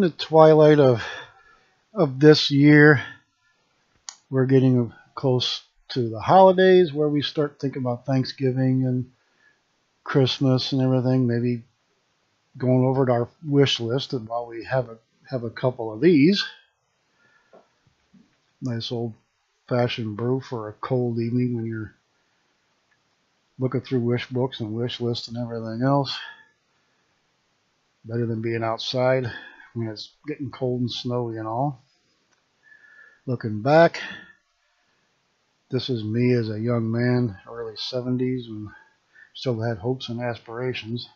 the twilight of this year. We're getting close to the holidays where we start thinking about Thanksgiving and Christmas and everything. Maybe going over to our wish list, and while we have a couple of these, nice old fashioned brew for a cold evening when you're looking through wish books and wish lists and everything else. Better than being outside when it's getting cold and snowy and all. Looking back, this is me as a young man, early 70s, and still had hopes and aspirations.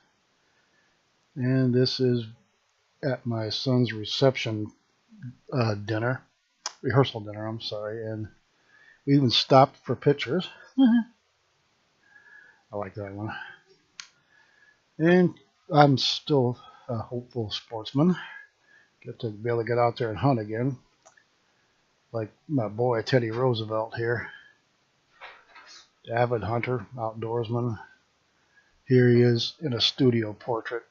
And this is at my son's reception rehearsal dinner, I'm sorry, and we even stopped for pictures. I like that one. And I'm still a hopeful sportsman. Get to be able to get out there and hunt again. Like my boy Teddy Roosevelt here. Avid hunter, outdoorsman. Here he is in a studio portrait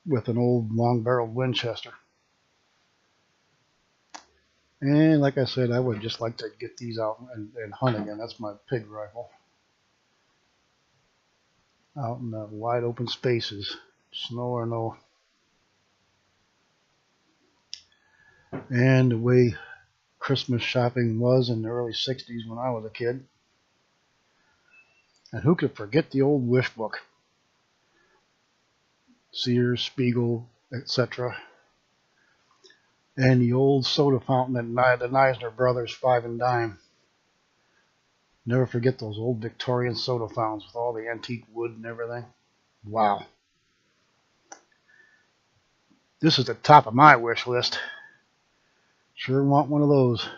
with an old long-barreled Winchester. And like I said, I would just like to get these out and hunt again. That's my pig rifle. Out in the wide open spaces, snow or no. And the way Christmas shopping was in the early 60s when I was a kid. And who could forget the old wish book? Sears, Spiegel, etc. And the old soda fountain at the Neisner Brothers 5 and Dime. Never forget those old Victorian soda fountains with all the antique wood and everything. Wow. This is the top of my wish list. Sure want one of those.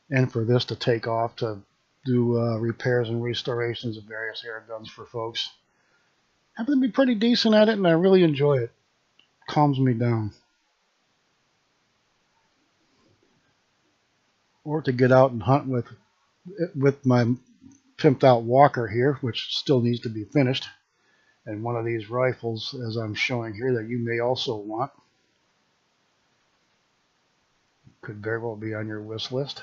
And for this to take off to do repairs and restorations of various Airguns for folks. I happen to be pretty decent at it, and I really enjoy it. Calms me down. Or to get out and hunt with my pimped out walker here, which still needs to be finished, and one of these rifles, as I'm showing here, that you may also want. Could very well be on your wish list.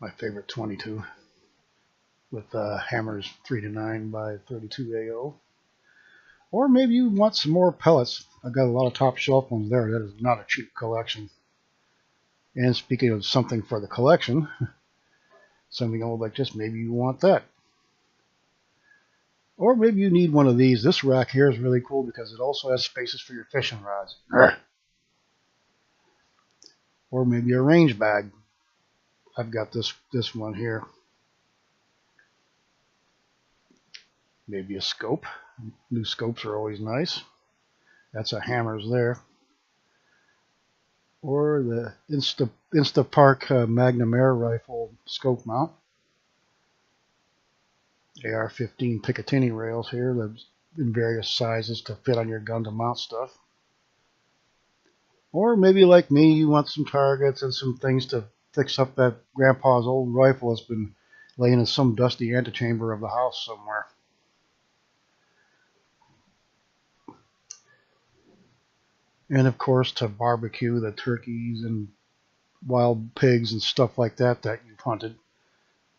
My favorite 22 with hammers 3-9 by 32 AO. Or maybe you want some more pellets. I've got a lot of top shelf ones there. That is not a cheap collection. And speaking of something for the collection, something old like this, maybe you want that. Or maybe you need one of these. This rack here is really cool because it also has spaces for your fishing rods. Or maybe a range bag. I've got this one here. Maybe a scope. New scopes are always nice. That's a hammers there. Or the Instapark Magnum Air Rifle scope mount. AR-15 Picatinny rails here that's in various sizes to fit on your gun to mount stuff. Or maybe like me, you want some targets and some things to fix up that grandpa's old rifle that's been laying in some dusty antechamber of the house somewhere. And of course to barbecue the turkeys and wild pigs and stuff like that you've hunted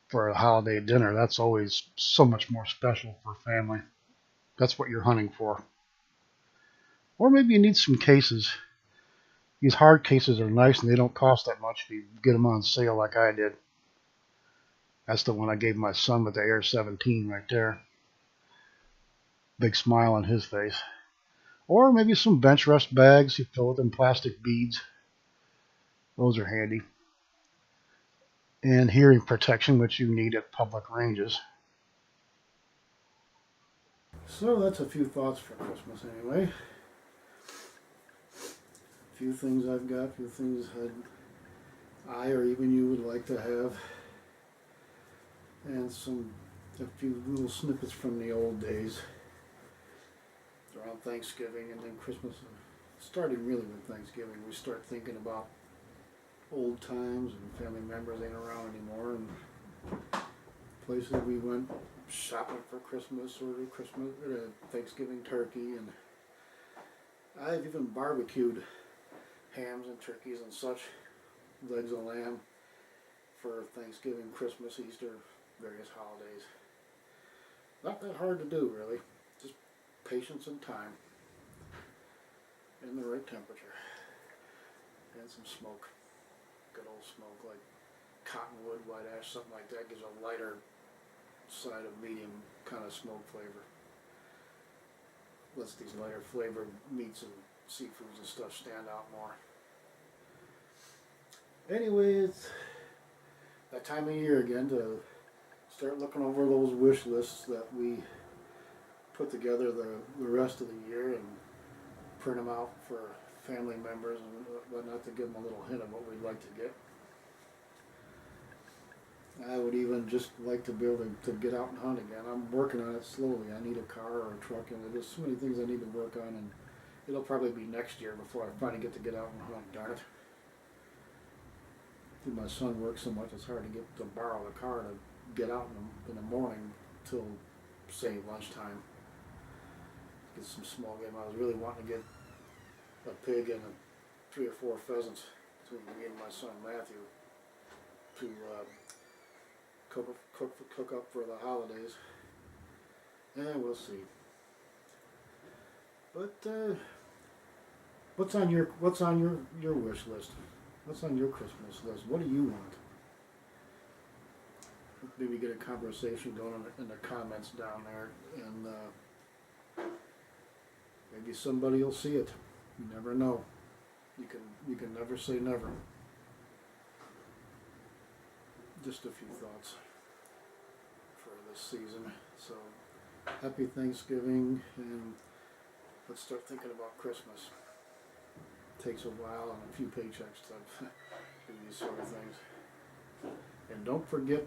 for a holiday dinner. That's always so much more special for family. That's what you're hunting for. Or maybe you need some cases. These hard cases are nice and they don't cost that much if you get them on sale like I did. That's the one I gave my son with the Air 17 right there. Big smile on his face. Or maybe some bench rest bags you fill with in plastic beads. Those are handy. And hearing protection, which you need at public ranges. So that's a few thoughts for Christmas anyway. A few things I've got, a few things I or even you would like to have. And a few little snippets from the old days. Around Thanksgiving and then Christmas. Starting really with Thanksgiving, we start thinking about old times and family members ain't around anymore and places we went shopping for Christmas or Thanksgiving turkey, and I've even barbecued hams and turkeys and such, legs of lamb, for Thanksgiving, Christmas, Easter, various holidays. Not that hard to do, really. Just patience and time, and the right temperature, and some smoke. Good old smoke, like cottonwood, white ash, something like that, gives a lighter side of medium kind of smoke flavor. Lets these lighter flavored meats and seafoods and stuff stand out more. Anyway, it's that time of year again to start looking over those wish lists that we put together the rest of the year and print them out for family members and whatnot to give them a little hint of what we'd like to get. I would even just like to be able to get out and hunt again. I'm working on it slowly. I need a car or a truck, and there's so many things I need to work on, and it'll probably be next year before I finally get out and hunt, darn it. My son works so much, it's hard to borrow the car to get out in the morning till, say, lunchtime. Get some small game. I was really wanting to get a pig and 3 or 4 pheasants between me and my son Matthew to cook up for the holidays. Yeah, we'll see. But what's on your wish list? What's on your Christmas list? What do you want? Maybe get a conversation going in the comments down there, and maybe somebody will see it. You never know. You can never say never. Just a few thoughts for this season. So, happy Thanksgiving, and let's start thinking about Christmas. Takes a while and a few paychecks to do these sort of things. And don't forget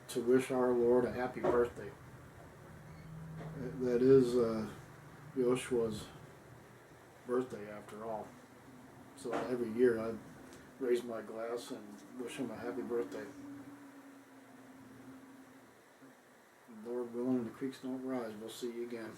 to wish our Lord a happy birthday. That is Yoshua's birthday after all. So every year I raise my glass and wish him a happy birthday. Lord willing, the creeks don't rise. We'll see you again.